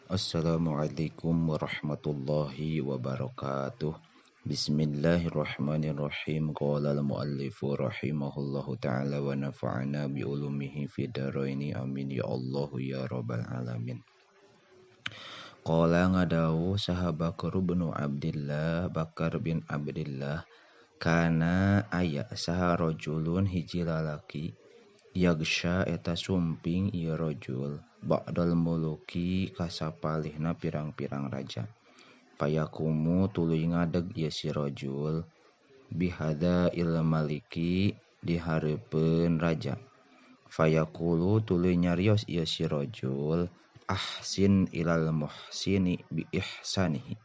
Assalamualaikum warahmatullahi wabarakatuh. Bismillahirrahmanirrahim. Qala al-muallifu rahimahullahu ta'ala wa nafa'ana bi ulumihi fid dharaini amin ya Allah ya rabbal alamin. Qala ngadawu sahabakar bin Abdillah kana aya saha rajulun hiji lalaki yagsha eta sumping ieu rajul ba'dal muluki kasapalihna pirang-pirang raja. Payakumu tuluy ngadeg ieu si rajul bihada il maliki di hareupeun raja. Fayaqulu tuluy nyarios ieu si rajul ahsin ilal muhsini bi ihsanihi.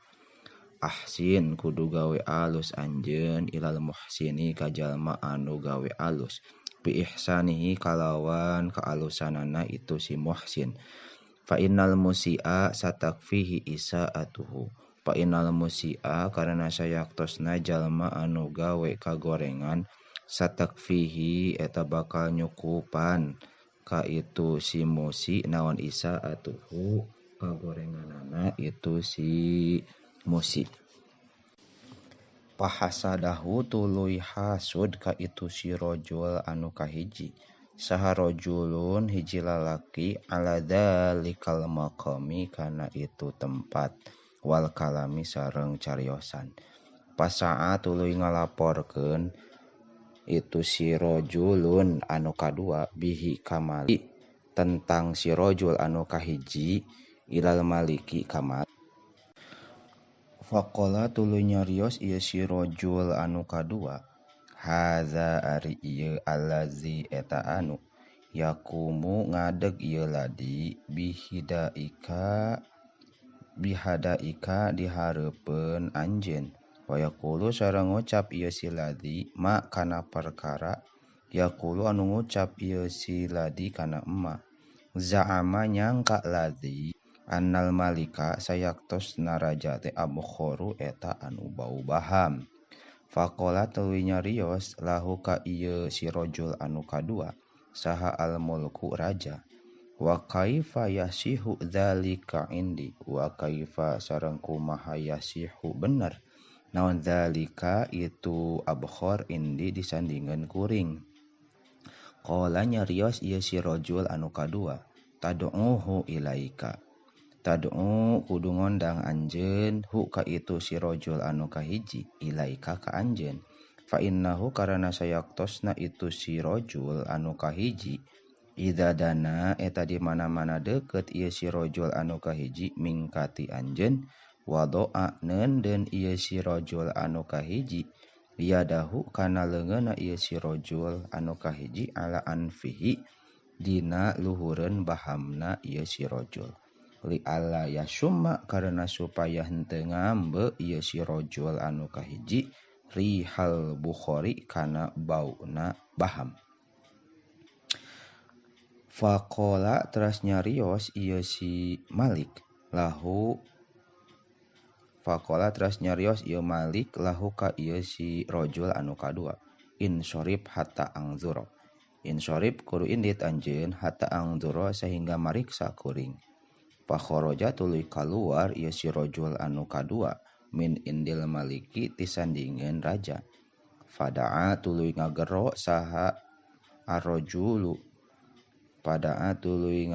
Ahsin kudu gawe alus anjeun ilal muhsini ka jalma anu gawe alus. Bi ihsanihi kalawan kaalusanana itu si muhsin. Fa innal musi'a satakfihi isaatuhu. Fa innal musi'a karena sayaktosna jalma anu gawe kagorengan satakfihi eta bakal nyukupan ka itu si musi naon isaatuhu kagorenganana itu si musi. Pahasadahu tuluy hasud ka itu si rajul anu kahiji. Saha rajulun hiji lalaki ala dzalikal maqami kana itu tempat wal kalami sareng cariosan. Pasaa tuluy ngalaporkeun itu si rajulun anu kadua bihi kamali tentang si rajul anu kahiji ilal maliki kamal. Faqala tuluy nyarios ieu si rajul anu kadua haza ari ieu allazi eta anu yakumu ngadeg ieu ladi bihadaika di hareupeun anjeun. Wa yaqulu sareng ngucap ieu si ladi ma kana perkara yaqulu anu ngucap ieu si ladi kana emma. Za'ama nyangka ladi annal malika sayaktosna raja teh abkhoru eta anu bau baham. Faqala tuluy nyarios lahu ka ieu si rajul anu kadua saha al mulku raja. Wa kaifa yasihu dzalika indi wa kaifa sareng kumaha yasihu bener naon dzalika itu abkhor indi disandingeun kuring. Qala nyarios ieu si rajul anu kadua tad'uhu ilaika. Tad'u kudu ngondang anjeun hu ka itu si rajul anu kahiji ilaika ka anjeun. Fa innahu karana sayaktosna itu si rajul anu kahiji idza dana eta di mana-mana deukeut ieu si rajul anu kahiji mingkati anjeun wadoa neundeun ieu si rajul anu kahiji yadahu kana leungeunna ieu si rajul anu kahiji ala anfihi dina luhureun bahamna ieu si rajul. Li alla yasumma karena supaya henteu ngambe ieu si rajul anu kahiji rihal bukhari kana bauna baham. Faqala teras nyarios ieu si Malik lahu ka ieu si rajul anu kadua insorib hatta angzura. Insorib kudu indit anjeun hatta angzura sehingga mariksa kuring. Pakhoroja tuluy kaluar ieu si rajul anu kadua min indil maliki tisandingeun raja. Fada'a tuluy ngagero saha arrajulu. Pada'a tuluy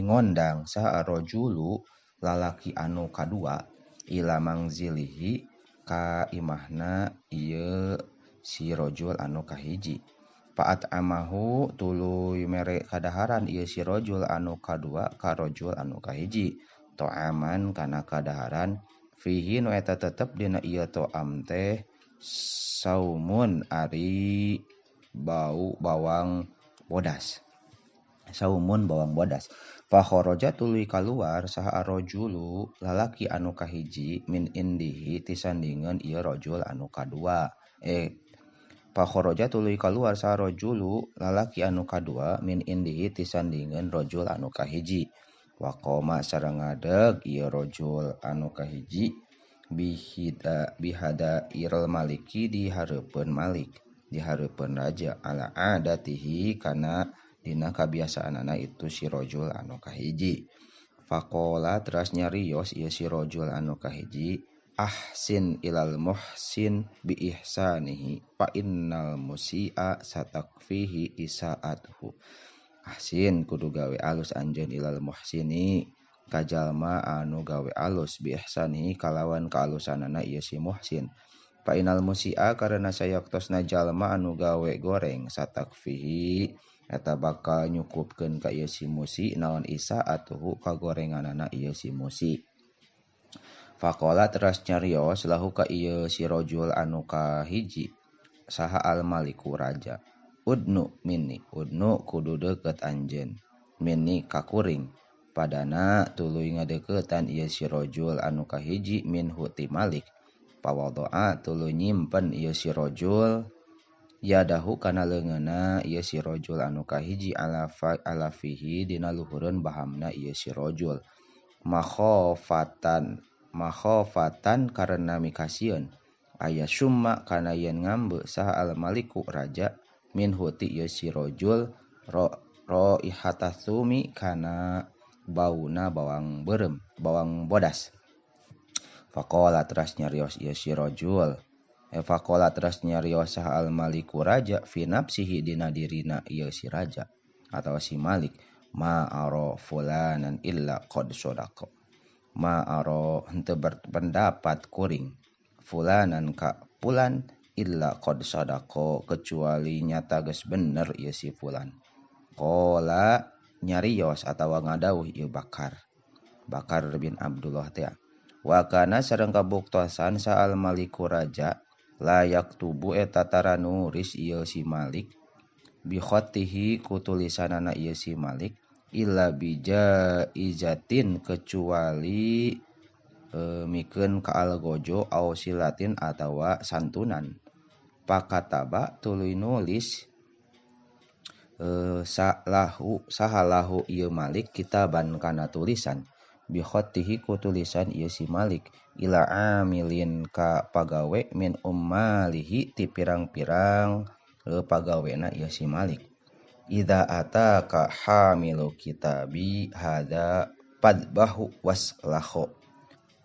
ngondang saha arrajulu lalaki anu kadua ila mangzilihi ka imahna ieu si rajul anu kahiji. Paat amahu tuluy mere kadaharan ieu si rajul anu kadua ka rajul anu kahiji to'aman kana kadaharan fihi nu eta tetep dina ieu to'am teh saumun ari bawang bodas. Fa kharaja tuluy kaluar saha arrajulu lalaki anu kahiji min indihi tisandingeun ieu rajul anu kadua. Pakhoroja tuluy kaluar saha rajulu lalaki anu kadua min indihi tisandingeun rajul anu kahiji. Wa qoma sareng ngadeg ieu rajul anu kahiji bihada irul maliki di hareupeun malik. di hareupeun raja ala adatihi kana dina kabiasaanana itu si rajul anu kahiji. Faqala teras nyarios ieu si rajul anu kahiji, ahsin ilal muhsin bi ihsanihi fa innal musi'a satakfihi isaatuhu. Ahsin kudu gawe alus anjeun ilal muhsini ka jalma anu gawe alus bi ihsanihi kalawan kaalusanana ieu si muhsin. Fa innal musi'a karena sayaktosna jalma anu gawe goreng satakfihi eta bakal nyukupkeun ka ieu si musi naon isaatuhu kagorenganana ieu si musi. Faqala teras nyarios lahu ka ieu si rajul anu kahiji saha al maliku raja. Udnu minni, udnu kudu deukeut anjeun, minni ka kuring. Padana tuluy ngadeuketan ieu si rajul anu kahiji minhu ti malik. Pawadoa tuluy nyimpen ieu si rajul yadahu kana leungeunna ieu si rajul anu kahiji ala fihi dina luhureun bahamna ieu si rajul. Makhofatan karena mikasieun aya summa kana yen ngambe saha al maliku raja minhu ti ieu si rajul raihatatsumi kana bauna bawang beureum bawang bodas. Faqala teras nyarios ieu si rajul faqala teras nyarios saha al maliku raja fi nafsihi dina dirina ieu si raja atawa si malik ma aro fulanan illa qad sadaqa. Ma aro henteu berpendapat kuring fulanan ka fulan illa qad sadaqa kecuali nyata geus bener ieu si fulan. Qala nyarios atawa ngadawuh ieu Bakar bin Abdullah teh. Wa kana sareng kabuktosan sa al maliku raja layak tubu eta tara nulis ieu si malik bi khatihi ku tulisanana ieu si malik illa bija izatin kecuali mikeun ka algojo au silatin atawa santunan. Pakataba tuluy nulis sahalahu ieu malik kitaban kana tulisan bi khatihi ku tulisan ieu si malik ila amilin ka pagawe min ummalihi ti pirang-pirang pagawena ieu si malik. Idza ataka hamilu kitabi hada padbahu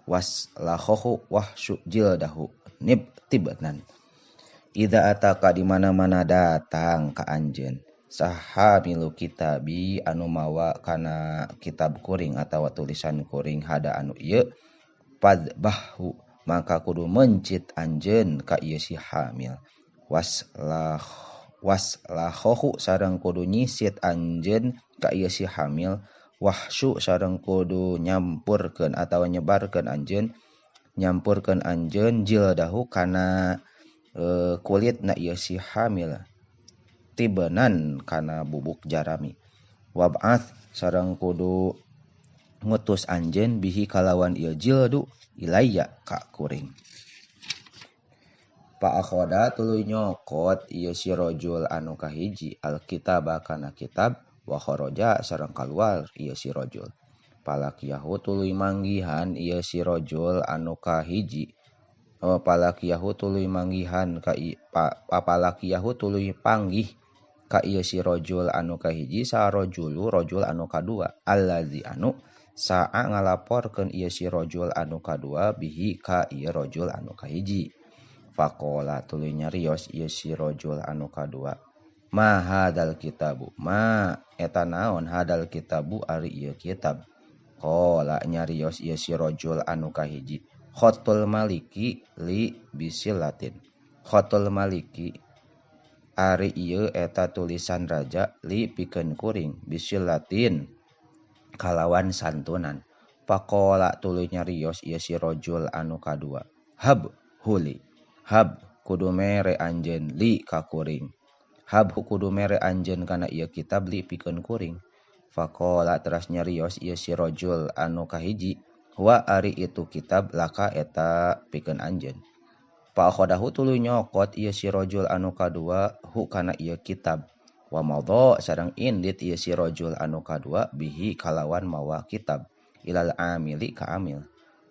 waslahu wahsyu jildahu tibnan. Idza ataka di mana-mana datang ka anjeun sahamilu kitabi anu mawa kana kitab kuring atawa tulisan kuring hada anu ieu padbahu maka kudu mencit anjeun ka ieu si hamil waslahu sareng kudu nyisit anjeun ka ieu si hamil wahsyu sareng kudu nyampurkeun atawa nyebarkeun anjeun jildahu kana kulitna ieu si hamil tibenan kana bubuk jarami. Wab'ats sareng kudu ngutus anjeun bihi kalawan ieu jildu ilayya ka kuring. Fa akhoda tuluy nyokot ieu si rajul anu kahiji alkitaba kana kitab wa kharaja sareng kaluar ieu si rajul. Palakiyahu tuluy manggihan ieu si rajul anu kahiji palakiyahu tuluy manggihan ka palakiyahu tuluy panggih ka ieu si rajul anu kahiji sa rajul anu kadua allazi anu sa'a ngalaporkeun ieu si rajul anu kadua bihi ka ieu rajul anu kahiji. Faqala tuluy nyarios ieu si rajul anu kadua ma hadal kitabu ma eta naon hadal kitabu ari ieu kitab. Qala nyarios ieu si rajul anu kahiji khatul maliki li bisilatin. Khatul maliki ari ieu eta tulisan raja li pikeun kuring bisilatin kalawan santunan. Faqala tuluy nyarios ieu si rajul anu kadua hab huli hab kudu mere anjeun li ka kuring hab kudu mere anjeun kana ieu kitab li pikeun kuring. Faqala teras nyarios ieu si rajul anu kahiji wa ari itu kitab laka eta pikeun anjeun. Fa akhadahu tuluy nyokot ieu si rajul anu kadua hu kana ieu kitab wa madha sareng indit ieu si rajul anu kadua bihi kalawan mawa kitab ilal amili ka amil.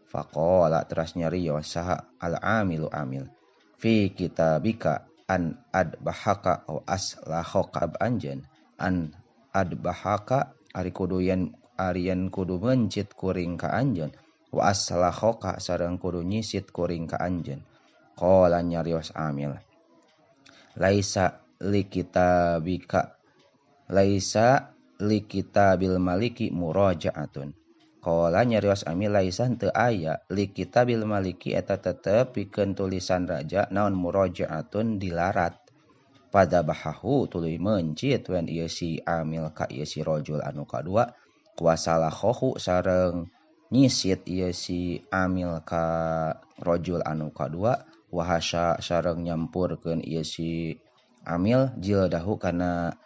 Faqala teras nyarios saha al amilu amil fi kitabika an adbahaka au aslahaka anjeun an adbahaka ari kudu arian kudu mencit kuring ka anjeun wa aslahaka sareng kudu nyisit kuring ka anjeun qala nyarios Amil laisa likitabika laisa likitabil maliki murajaatun qala nyarios Amil laisa teu aya likitabil maliki eta tetep pikeun tulisan raja naon murajaatun dilarat pada bahahu tuluy mencit wen ieu si Amil ka ieu si rajul anu kadua kuasalakhohu sareng nyisit ieu si Amil ka rajul anu kadua wahasa sareng nyampurkeun ieu si Amil jildahu kana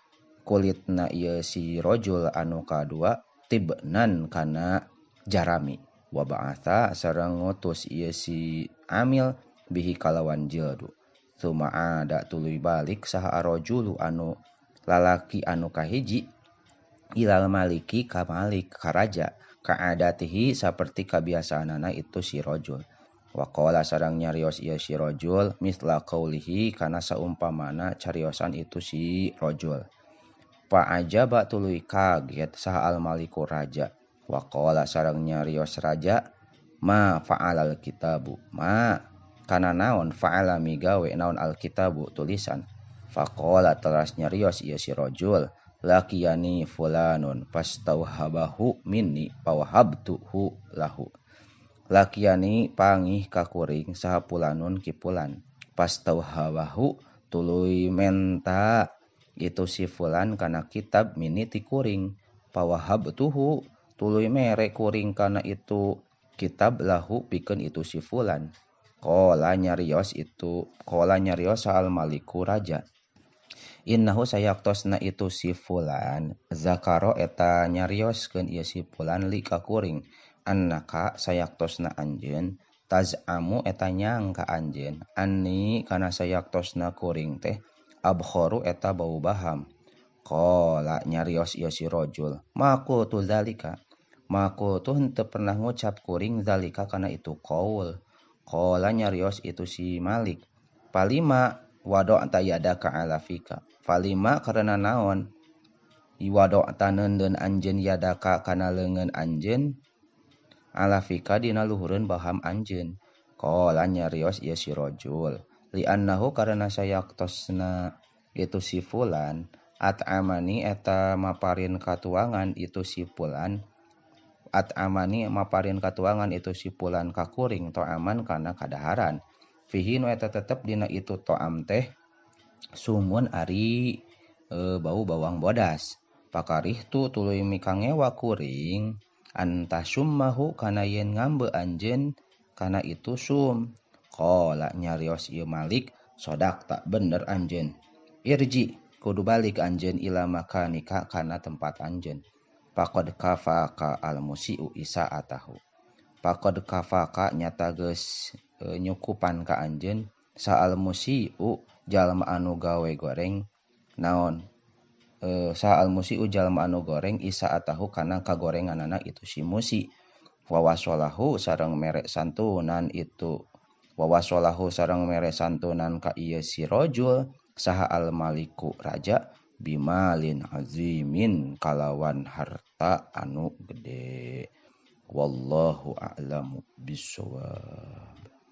kulitna ieu si rajul anu kadua tibnan kana jarami wa ba'atha sareng ngutus ieu si Amil bihi kalawan jildu ada tuluy balik saha arojulu anu lalaki anu kahiji ilal maliki ka malik ka raja kaadatihi saperti kabiasaanana itu si rajul wa qala sareng nyarios ieu si rajul misla qaulihi kana saumpamana cariosan itu si rajul fa ajaba tuluy kaget saha al maliku raja wa qala sareng nyarios raja ma fa'alal kitabu ma kana naon fa'ala migawe naon alkitabu tulisan faqala teras nyarios ieu si rajul lakiyani fulanun fastauhabahu minni pawahabtuhu lahu lakiyani pangih ka kuring saha pulanun kipulan pastauhabahu tuluy menta itu si fulan kana kitab minni ti kuring pawahabtuhu tuluy mere kuring kana itu kitab lahu pikeun itu si fulan qala nyarios al maliku raja innahu sayaktosna itu si fulan zakaro eta nyarioskeun ieu si fulan li ka kuring annaka sayaktosna anjeun tazamu eta nyangka anjeun anni kana sayaktosna kuring teh abkharu eta bau baham qala nyarios ieu si rajul maku tu zalika maku tu henteu pernah ngucap kuring zalika kana itu qaul qala nyarios itu si Malik palima wada'ta yadaka ala fika palima karena naon wada'ta neundeun anjeun yadaka kana leungeun anjeun ala fika dina luhureun baham anjeun qala nyarios ieu si rajul li annahu karena sayaktosna itu si fulan at'amani eta maparin katuangan itu si fulan at'amani maparin katuangan itu si fulan ka kuring to'aman kana kadaharan fihi nu eta tetep dina itu to'am teh sumun ari bau bawang bodas pakarih tu tuluy mikangewa kuring anta summahu kana yen ngambe anjeun kana itu sum qala nyarios ieu Malik sodak tak bener anjeun irji kudu balik anjeun ila makanika kana tempat anjeun faqad kafaka al musiu isaatahu faqad kafaka nyata geus nyukupan ka anjeun sa al musiu jalma anu gawe goreng naon sa al musiu jalma anu goreng isaatahu kana kagorenganana itu si musi wawasolahu sareng mere santunan itu wawasolahu sareng mere santunan ka ieu si rajul saha al maliku raja bimalin azimin kalawan harta anu gede wallahu a'lamu bissawab.